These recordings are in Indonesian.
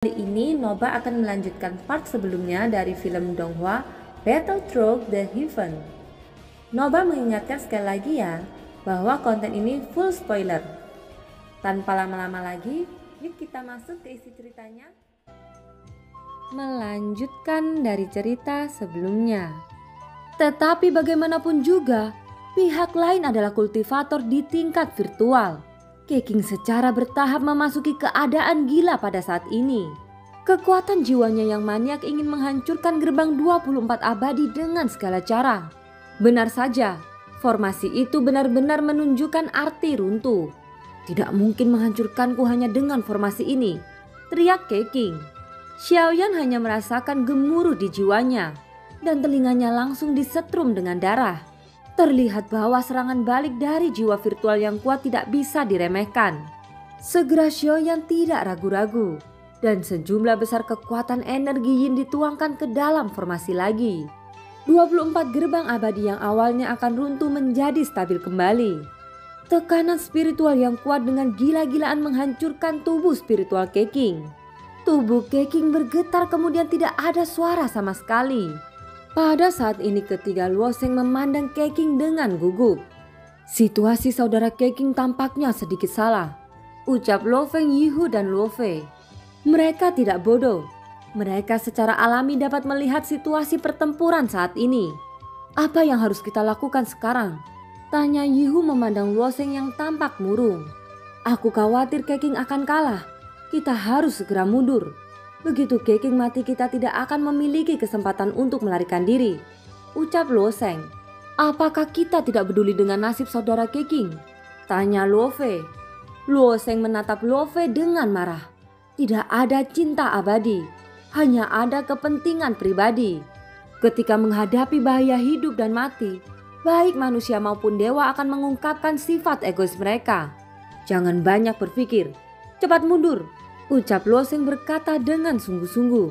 Kali ini Noba akan melanjutkan part sebelumnya dari film Donghua Battle Through the Heaven. Noba mengingatkan sekali lagi ya bahwa konten ini full spoiler. Tanpa lama-lama lagi, yuk kita masuk ke isi ceritanya. Melanjutkan dari cerita sebelumnya. Tetapi bagaimanapun juga, pihak lain adalah kultivator di tingkat virtual. Keqing secara bertahap memasuki keadaan gila pada saat ini. Kekuatan jiwanya yang maniak ingin menghancurkan gerbang 24 abadi dengan segala cara. Benar saja, formasi itu benar-benar menunjukkan arti runtuh. Tidak mungkin menghancurkanku hanya dengan formasi ini, teriak Keqing. Xiaoyan hanya merasakan gemuruh di jiwanya dan telinganya langsung disetrum dengan darah. Terlihat bahwa serangan balik dari jiwa virtual yang kuat tidak bisa diremehkan. Segera Xiaoyan tidak ragu-ragu dan sejumlah besar kekuatan energi yin dituangkan ke dalam formasi lagi. 24 gerbang abadi yang awalnya akan runtuh menjadi stabil kembali. Tekanan spiritual yang kuat dengan gila-gilaan menghancurkan tubuh spiritual Keqing. Tubuh Keqing bergetar kemudian tidak ada suara sama sekali. Pada saat ini ketiga Luo Sheng memandang Keqing dengan gugup. Situasi saudara Keqing tampaknya sedikit salah, ucap Lo Feng Yihu dan Luo Fei. Mereka tidak bodoh. Mereka secara alami dapat melihat situasi pertempuran saat ini. Apa yang harus kita lakukan sekarang? Tanya Yihu memandang Luo Sheng yang tampak murung. Aku khawatir Keqing akan kalah. Kita harus segera mundur. Begitu Keqing mati kita tidak akan memiliki kesempatan untuk melarikan diri, ucap Luo Sheng. Apakah kita tidak peduli dengan nasib saudara Keqing? Tanya Luo Fei. Luo Sheng menatap Luo Fei dengan marah. Tidak ada cinta abadi, hanya ada kepentingan pribadi. Ketika menghadapi bahaya hidup dan mati, baik manusia maupun dewa akan mengungkapkan sifat egois mereka. Jangan banyak berpikir, cepat mundur, ucap Luo Sheng berkata dengan sungguh-sungguh.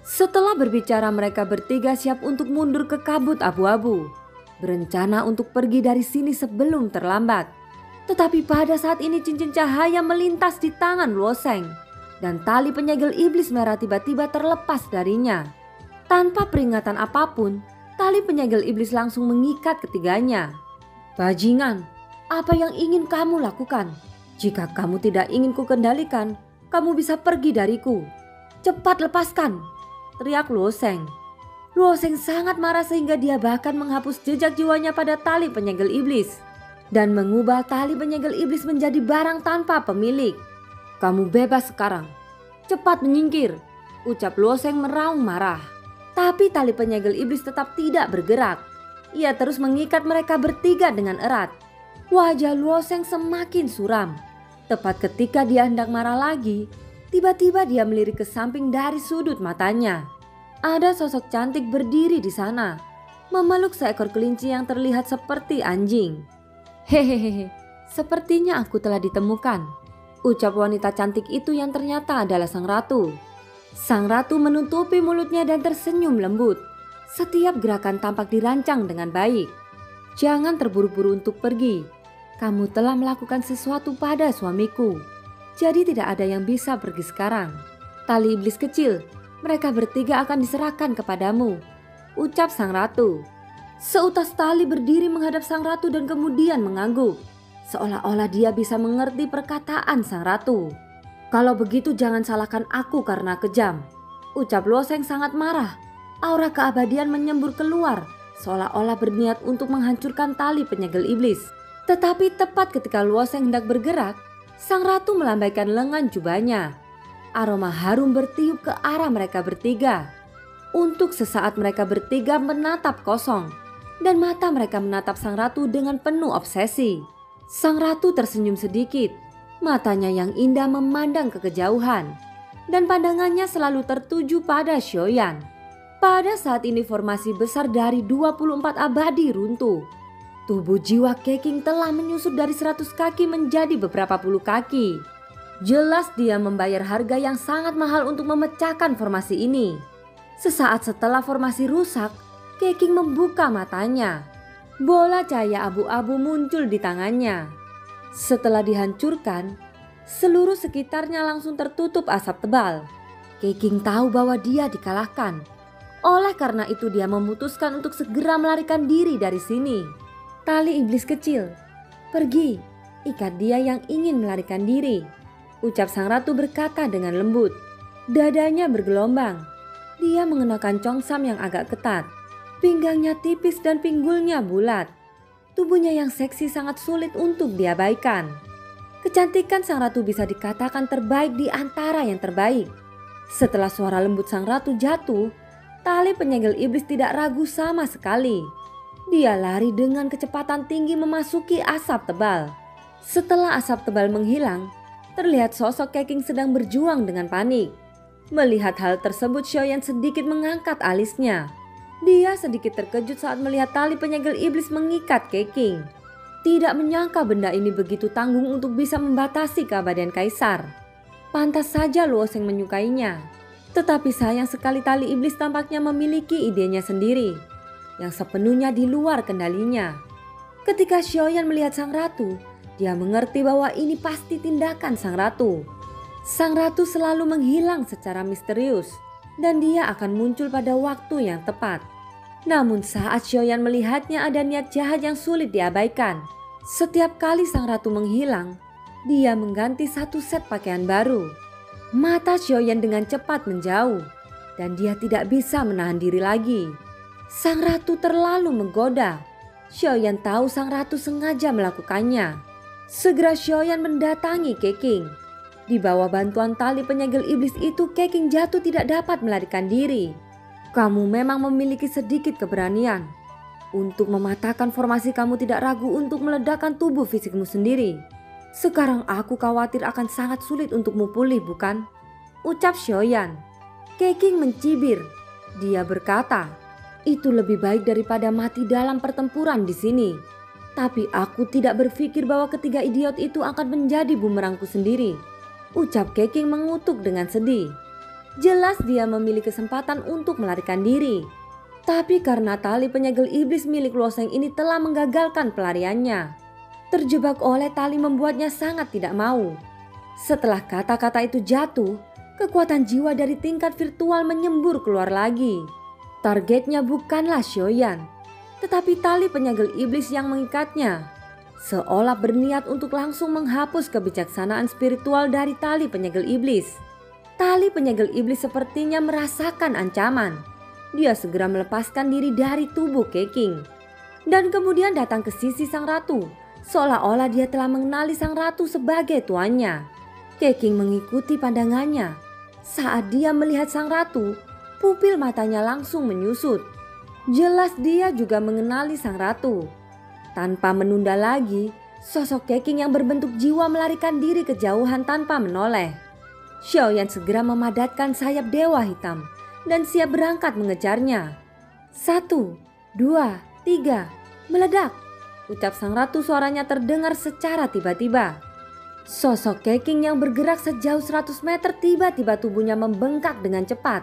Setelah berbicara mereka bertiga siap untuk mundur ke kabut abu-abu. Berencana untuk pergi dari sini sebelum terlambat. Tetapi pada saat ini cincin cahaya melintas di tangan Luo Sheng. Dan tali penyegel iblis merah tiba-tiba terlepas darinya. Tanpa peringatan apapun, tali penyegel iblis langsung mengikat ketiganya. Bajingan, apa yang ingin kamu lakukan? Jika kamu tidak ingin kukendalikan, kamu bisa pergi dariku. Cepat lepaskan, teriak Luo Sheng. Luo Sheng sangat marah sehingga dia bahkan menghapus jejak jiwanya pada tali penyegel iblis. Dan mengubah tali penyegel iblis menjadi barang tanpa pemilik. Kamu bebas sekarang. Cepat menyingkir, ucap Luo Sheng meraung marah. Tapi tali penyegel iblis tetap tidak bergerak. Ia terus mengikat mereka bertiga dengan erat. Wajah Luo Sheng semakin suram. Tepat ketika dia hendak marah lagi, tiba-tiba dia melirik ke samping dari sudut matanya. Ada sosok cantik berdiri di sana, memeluk seekor kelinci yang terlihat seperti anjing. Hehehe, sepertinya aku telah ditemukan, ucap wanita cantik itu yang ternyata adalah sang ratu. Sang ratu menutupi mulutnya dan tersenyum lembut. Setiap gerakan tampak dirancang dengan baik. Jangan terburu-buru untuk pergi. Kamu telah melakukan sesuatu pada suamiku, jadi tidak ada yang bisa pergi sekarang. Tali iblis kecil, mereka bertiga akan diserahkan kepadamu, ucap sang ratu. Seutas tali berdiri menghadap sang ratu dan kemudian mengangguk, seolah-olah dia bisa mengerti perkataan sang ratu. Kalau begitu jangan salahkan aku karena kejam, ucap Luo Sheng sangat marah. Aura keabadian menyembur keluar, seolah-olah berniat untuk menghancurkan tali penyegel iblis. Tetapi tepat ketika Luo Sheng hendak bergerak, sang ratu melambaikan lengan jubahnya. Aroma harum bertiup ke arah mereka bertiga. Untuk sesaat mereka bertiga menatap kosong, dan mata mereka menatap sang ratu dengan penuh obsesi. Sang ratu tersenyum sedikit, matanya yang indah memandang ke kejauhan, dan pandangannya selalu tertuju pada Xiaoyan. Pada saat ini formasi besar dari 24 abadi runtuh. Tubuh jiwa Keqing telah menyusut dari 100 kaki menjadi beberapa puluh kaki. Jelas dia membayar harga yang sangat mahal untuk memecahkan formasi ini. Sesaat setelah formasi rusak, Keqing membuka matanya. Bola cahaya abu-abu muncul di tangannya. Setelah dihancurkan, seluruh sekitarnya langsung tertutup asap tebal. Keking tahu bahwa dia dikalahkan. Oleh karena itu dia memutuskan untuk segera melarikan diri dari sini. Tali iblis kecil, pergi, ikat dia yang ingin melarikan diri, ucap sang ratu berkata dengan lembut. Dadanya bergelombang. Dia mengenakan congsam yang agak ketat. Pinggangnya tipis dan pinggulnya bulat. Tubuhnya yang seksi sangat sulit untuk diabaikan. Kecantikan sang ratu bisa dikatakan terbaik di antara yang terbaik. Setelah suara lembut sang ratu jatuh, tali penyegel iblis tidak ragu sama sekali. Dia lari dengan kecepatan tinggi memasuki asap tebal. Setelah asap tebal menghilang, terlihat sosok Keking sedang berjuang dengan panik. Melihat hal tersebut, Xiaoyan sedikit mengangkat alisnya. Dia sedikit terkejut saat melihat tali penyegel iblis mengikat Keking. Tidak menyangka benda ini begitu tanggung untuk bisa membatasi keabadian kaisar. Pantas saja Luo Sheng menyukainya. Tetapi sayang sekali tali iblis tampaknya memiliki idenya sendiri, yang sepenuhnya di luar kendalinya. Ketika Xiaoyan melihat sang ratu, dia mengerti bahwa ini pasti tindakan sang ratu. Sang ratu selalu menghilang secara misterius, dan dia akan muncul pada waktu yang tepat. Namun saat Xiaoyan melihatnya ada niat jahat yang sulit diabaikan. Setiap kali sang ratu menghilang, dia mengganti satu set pakaian baru. Mata Xiaoyan dengan cepat menjauh, dan dia tidak bisa menahan diri lagi. Sang ratu terlalu menggoda. Xiaoyan tahu sang ratu sengaja melakukannya. Segera Xiaoyan mendatangi Keking. Di bawah bantuan tali penyegel iblis itu, Keking jatuh tidak dapat melarikan diri. Kamu memang memiliki sedikit keberanian. Untuk mematahkan formasi kamu tidak ragu untuk meledakkan tubuh fisikmu sendiri. Sekarang aku khawatir akan sangat sulit untukmu pulih, bukan? Ucap Xiaoyan. Keking mencibir. Dia berkata, itu lebih baik daripada mati dalam pertempuran di sini. Tapi aku tidak berpikir bahwa ketiga idiot itu akan menjadi bumerangku sendiri. Ucap Keking mengutuk dengan sedih. Jelas dia memiliki kesempatan untuk melarikan diri. Tapi karena tali penyegel iblis milik Luo Sheng ini telah menggagalkan pelariannya. Terjebak oleh tali membuatnya sangat tidak mau. Setelah kata-kata itu jatuh, kekuatan jiwa dari tingkat virtual menyembur keluar lagi. Targetnya bukanlah Xiaoyan, tetapi tali penyegel iblis yang mengikatnya. Seolah berniat untuk langsung menghapus kebijaksanaan spiritual dari tali penyegel iblis. Tali penyegel iblis sepertinya merasakan ancaman. Dia segera melepaskan diri dari tubuh Keking. Dan kemudian datang ke sisi sang ratu. Seolah-olah dia telah mengenali sang ratu sebagai tuannya. Keking mengikuti pandangannya. Saat dia melihat sang ratu, pupil matanya langsung menyusut. Jelas dia juga mengenali sang ratu. Tanpa menunda lagi, sosok Keking yang berbentuk jiwa melarikan diri ke jauhan tanpa menoleh. Xiaoyan segera memadatkan sayap dewa hitam dan siap berangkat mengejarnya. 1, 2, 3, meledak! Ucap sang ratu, suaranya terdengar secara tiba-tiba. Sosok Keking yang bergerak sejauh 100 meter tiba-tiba tubuhnya membengkak dengan cepat,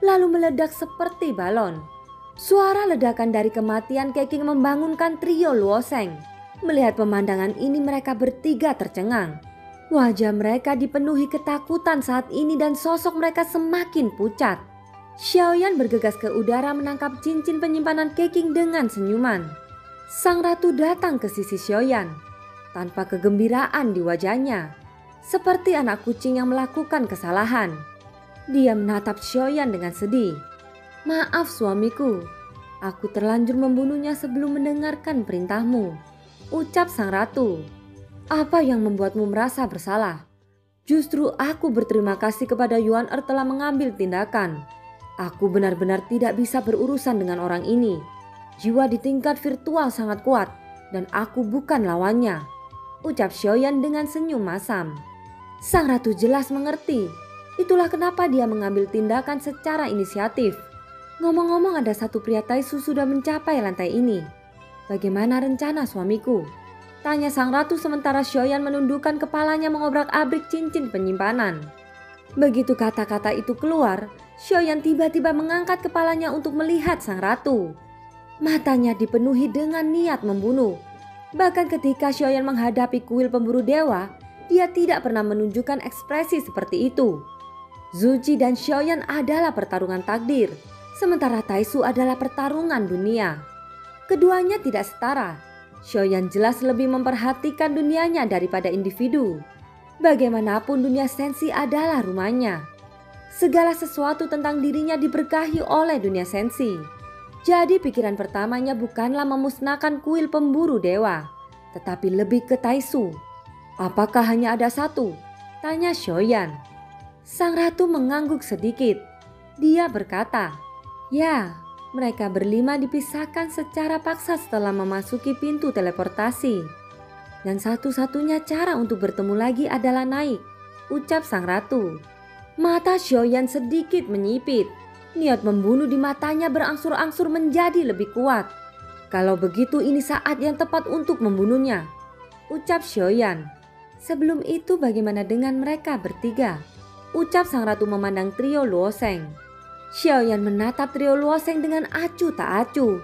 lalu meledak seperti balon. Suara ledakan dari kematian Keking membangunkan trio Luo Sheng. Melihat pemandangan ini mereka bertiga tercengang. Wajah mereka dipenuhi ketakutan saat ini dan sosok mereka semakin pucat. Xiaoyan bergegas ke udara menangkap cincin penyimpanan Keking dengan senyuman. Sang ratu datang ke sisi Xiaoyan tanpa kegembiraan di wajahnya, seperti anak kucing yang melakukan kesalahan. Dia menatap Xiaoyan dengan sedih. Maaf suamiku, aku terlanjur membunuhnya sebelum mendengarkan perintahmu, ucap sang ratu. Apa yang membuatmu merasa bersalah? Justru aku berterima kasih kepada Yuan telah mengambil tindakan. Aku benar-benar tidak bisa berurusan dengan orang ini. Jiwa di tingkat virtual sangat kuat dan aku bukan lawannya, ucap Xiaoyan dengan senyum masam. Sang ratu jelas mengerti. Itulah kenapa dia mengambil tindakan secara inisiatif. Ngomong-ngomong, ada satu pria Taisu sudah mencapai lantai ini. Bagaimana rencana suamiku? Tanya sang ratu sementara Xiaoyan menundukkan kepalanya mengobrak-abrik cincin penyimpanan. Begitu kata-kata itu keluar, Xiaoyan tiba-tiba mengangkat kepalanya untuk melihat sang ratu. Matanya dipenuhi dengan niat membunuh. Bahkan ketika Xiaoyan menghadapi kuil pemburu dewa, dia tidak pernah menunjukkan ekspresi seperti itu. Zuji dan Xiaoyan adalah pertarungan takdir, sementara Taisu adalah pertarungan dunia. Keduanya tidak setara. Xiaoyan jelas lebih memperhatikan dunianya daripada individu. Bagaimanapun dunia sensi adalah rumahnya. Segala sesuatu tentang dirinya diberkahi oleh dunia sensi. Jadi pikiran pertamanya bukanlah memusnahkan kuil pemburu dewa, tetapi lebih ke Taisu. Apakah hanya ada satu? Tanya Xiaoyan. Sang ratu mengangguk sedikit. Dia berkata, ya, mereka berlima dipisahkan secara paksa setelah memasuki pintu teleportasi. Dan satu-satunya cara untuk bertemu lagi adalah naik, ucap sang ratu. Mata Xiaoyan sedikit menyipit. Niat membunuh di matanya berangsur-angsur menjadi lebih kuat. Kalau begitu ini saat yang tepat untuk membunuhnya, ucap Xiaoyan. Sebelum itu bagaimana dengan mereka bertiga? Ucap sang ratu memandang trio Luoseng. Xiaoyan menatap trio Luoseng dengan acuh tak acuh,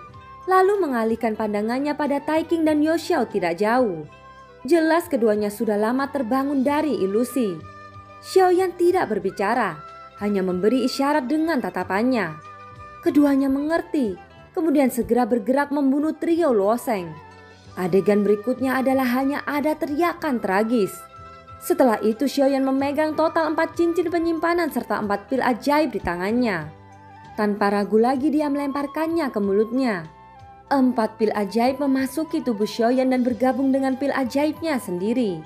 lalu mengalihkan pandangannya pada Taiking dan Yoxiao tidak jauh. Jelas keduanya sudah lama terbangun dari ilusi. Xiaoyan tidak berbicara, hanya memberi isyarat dengan tatapannya. Keduanya mengerti, kemudian segera bergerak membunuh trio Luoseng. Adegan berikutnya adalah hanya ada teriakan tragis. Setelah itu Xiaoyan memegang total 4 cincin penyimpanan serta 4 pil ajaib di tangannya. Tanpa ragu lagi dia melemparkannya ke mulutnya. 4 pil ajaib memasuki tubuh Xiaoyan dan bergabung dengan pil ajaibnya sendiri.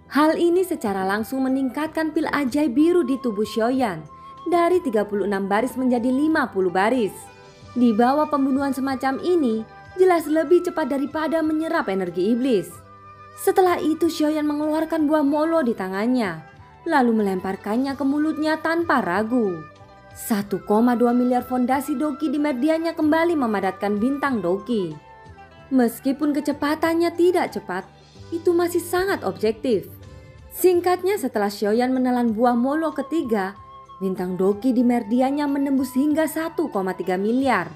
Hal ini secara langsung meningkatkan pil ajaib biru di tubuh Xiaoyan dari 36 baris menjadi 50 baris. Di bawah pembunuhan semacam ini jelas lebih cepat daripada menyerap energi iblis. Setelah itu Xiaoyan mengeluarkan buah molo di tangannya, lalu melemparkannya ke mulutnya tanpa ragu. 1,2 miliar fondasi Doki di medianya kembali memadatkan bintang Doki. Meskipun kecepatannya tidak cepat, itu masih sangat objektif. Singkatnya setelah Xiaoyan menelan buah molo ketiga, bintang Doki di medianya menembus hingga 1,3 miliar.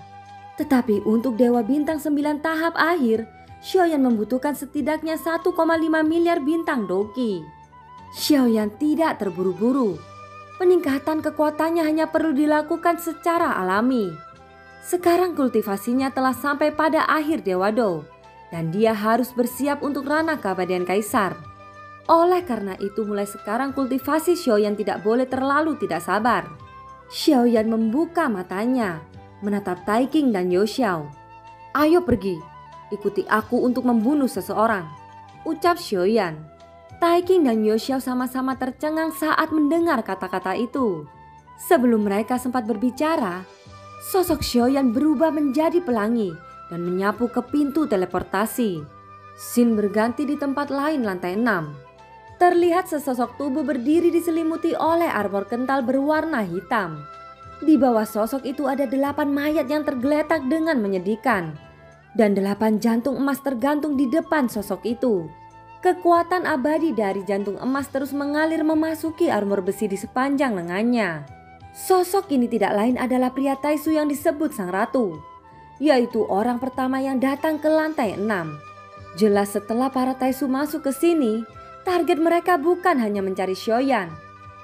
Tetapi untuk Dewa Bintang 9 tahap akhir, Xiaoyan membutuhkan setidaknya 1,5 miliar bintang Doki. Xiaoyan tidak terburu-buru. Peningkatan kekuatannya hanya perlu dilakukan secara alami. Sekarang kultivasinya telah sampai pada akhir Dewa Do, dan dia harus bersiap untuk ranah keabadian Kaisar. Oleh karena itu mulai sekarang kultivasi Xiaoyan tidak boleh terlalu tidak sabar. Xiaoyan membuka matanya, menatap Taiking dan Yoxiao. Ayo pergi, ikuti aku untuk membunuh seseorang, ucap Xiaoyan. Taiking dan Yoxiao sama-sama tercengang saat mendengar kata-kata itu. Sebelum mereka sempat berbicara, sosok Xiaoyan berubah menjadi pelangi dan menyapu ke pintu teleportasi. Scene berganti di tempat lain lantai 6. Terlihat sesosok tubuh berdiri diselimuti oleh armor kental berwarna hitam. Di bawah sosok itu ada 8 mayat yang tergeletak dengan menyedihkan. Dan 8 jantung emas tergantung di depan sosok itu. Kekuatan abadi dari jantung emas terus mengalir memasuki armor besi di sepanjang lengannya. Sosok ini tidak lain adalah pria Taisu yang disebut Sang Ratu, yaitu orang pertama yang datang ke lantai 6. Jelas setelah para Taisu masuk ke sini, target mereka bukan hanya mencari Xiaoyan.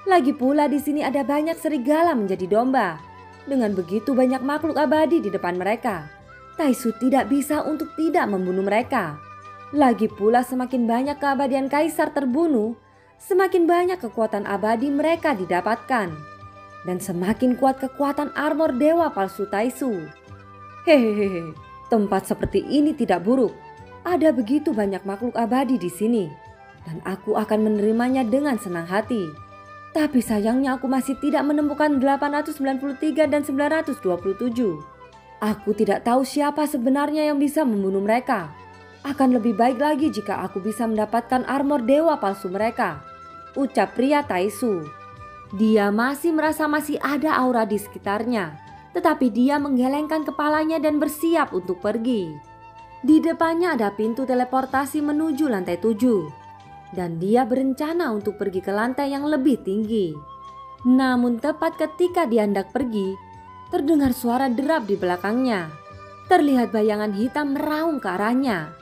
Lagi pula di sini ada banyak serigala menjadi domba. Dengan begitu banyak makhluk abadi di depan mereka, Taisu tidak bisa untuk tidak membunuh mereka. Lagi pula semakin banyak keabadian Kaisar terbunuh, semakin banyak kekuatan abadi mereka didapatkan. Dan semakin kuat kekuatan armor dewa palsu Taisu. Hehehe, tempat seperti ini tidak buruk. Ada begitu banyak makhluk abadi di sini, dan aku akan menerimanya dengan senang hati. Tapi sayangnya aku masih tidak menemukan 893 dan 927. Aku tidak tahu siapa sebenarnya yang bisa membunuh mereka. Akan lebih baik lagi jika aku bisa mendapatkan armor dewa palsu mereka, ucap pria Taisu. Dia masih merasa masih ada aura di sekitarnya, tetapi dia menggelengkan kepalanya dan bersiap untuk pergi. Di depannya ada pintu teleportasi menuju lantai 7, dan dia berencana untuk pergi ke lantai yang lebih tinggi. Namun tepat ketika dia hendak pergi, terdengar suara derap di belakangnya. Terlihat bayangan hitam meraung ke arahnya.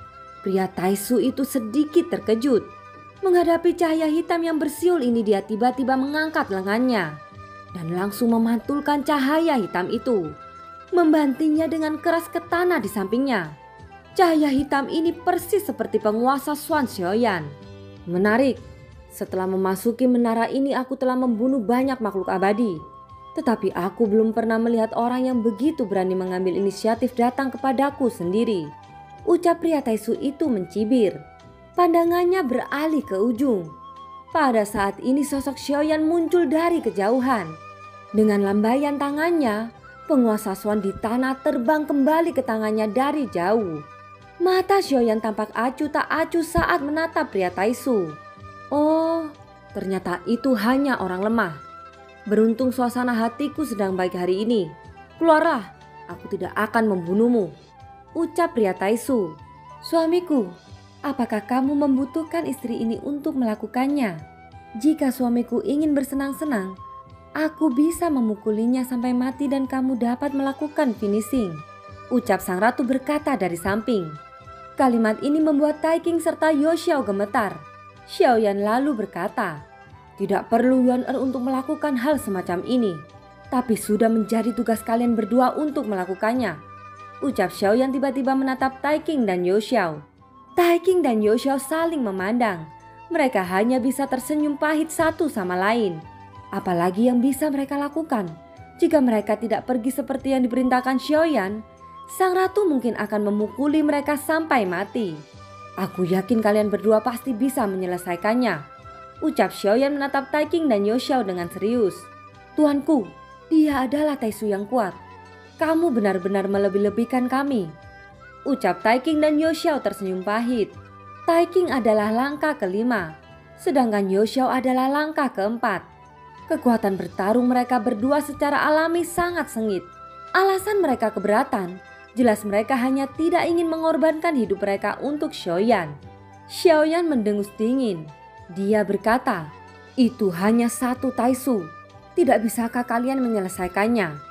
Pria Taisu itu sedikit terkejut. Menghadapi cahaya hitam yang bersiul ini, dia tiba-tiba mengangkat lengannya. dan langsung memantulkan cahaya hitam itu, membantingnya dengan keras ke tanah di sampingnya. Cahaya hitam ini persis seperti penguasa Swan Xiaoyan. Menarik, setelah memasuki menara ini aku telah membunuh banyak makhluk abadi. Tetapi aku belum pernah melihat orang yang begitu berani mengambil inisiatif datang kepadaku sendiri. Ucap pria Taisu itu mencibir. Pandangannya beralih ke ujung. Pada saat ini sosok Xiaoyan muncul dari kejauhan. Dengan lambaian tangannya, penguasa Swan di tanah terbang kembali ke tangannya dari jauh. Mata Xiaoyan tampak acuh tak acuh saat menatap pria Taisu. Oh, ternyata itu hanya orang lemah. Beruntung suasana hatiku sedang baik hari ini. Keluarlah, aku tidak akan membunuhmu. Ucap pria Taisu. Suamiku, apakah kamu membutuhkan istri ini untuk melakukannya? Jika suamiku ingin bersenang-senang, aku bisa memukulinya sampai mati dan kamu dapat melakukan finishing. Ucap sang ratu berkata dari samping. Kalimat ini membuat Tai King serta Yoxiao gemetar. Xiaoyan lalu berkata, tidak perlu Yuan untuk melakukan hal semacam ini, tapi sudah menjadi tugas kalian berdua untuk melakukannya. Ucap Xiaoyan tiba-tiba menatap Tai King dan Yoxiao. Tai King dan Yoxiao saling memandang. Mereka hanya bisa tersenyum pahit satu sama lain. Apalagi yang bisa mereka lakukan? Jika mereka tidak pergi seperti yang diperintahkan Xiaoyan, sang ratu mungkin akan memukuli mereka sampai mati. Aku yakin kalian berdua pasti bisa menyelesaikannya. Ucap Xiaoyan menatap Tai King dan Yoxiao dengan serius. Tuanku, dia adalah Taisu yang kuat. Kamu benar-benar melebih-lebihkan kami. Ucap Tai King dan Yoxiao tersenyum pahit. Tai King adalah langkah kelima, sedangkan Yoxiao adalah langkah keempat. Kekuatan bertarung mereka berdua secara alami sangat sengit. Alasan mereka keberatan, jelas mereka hanya tidak ingin mengorbankan hidup mereka untuk Xiaoyan. Xiaoyan mendengus dingin. Dia berkata, itu hanya satu Taisu. Tidak bisakah kalian menyelesaikannya?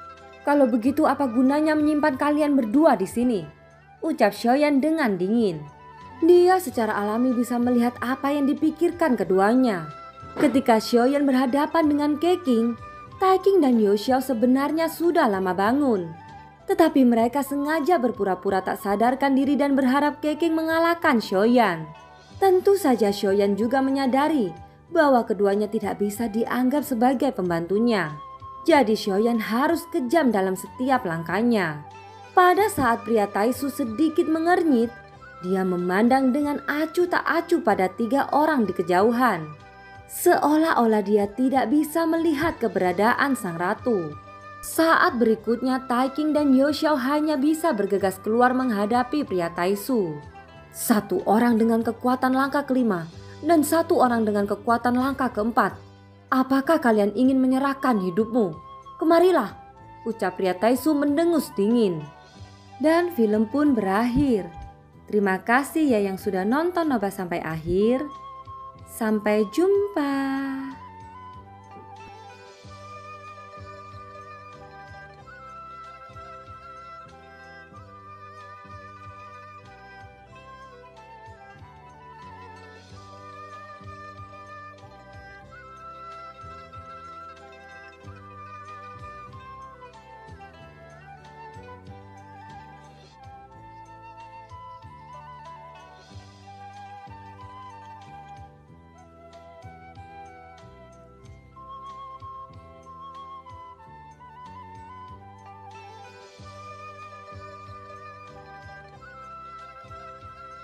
Kalau begitu apa gunanya menyimpan kalian berdua di sini? Ucap Xiaoyan dengan dingin. Dia secara alami bisa melihat apa yang dipikirkan keduanya. Ketika Xiaoyan berhadapan dengan Keqing, Tai King dan Yoxiao sebenarnya sudah lama bangun. Tetapi mereka sengaja berpura-pura tak sadarkan diri dan berharap Keqing mengalahkan Xiaoyan. Tentu saja Xiaoyan juga menyadari bahwa keduanya tidak bisa dianggap sebagai pembantunya. Jadi Xiaoyan harus kejam dalam setiap langkahnya. Pada saat pria Taisu sedikit mengernyit, dia memandang dengan acuh tak acuh pada 3 orang di kejauhan. Seolah-olah dia tidak bisa melihat keberadaan sang ratu. Saat berikutnya Tai King dan Yoxiao hanya bisa bergegas keluar menghadapi pria Taisu. 1 orang dengan kekuatan langkah kelima dan 1 orang dengan kekuatan langkah keempat. Apakah kalian ingin menyerahkan hidupmu? Kemarilah, ucap pria Taisu mendengus dingin. Dan film pun berakhir. Terima kasih ya yang sudah nonton Nova sampai akhir. Sampai jumpa.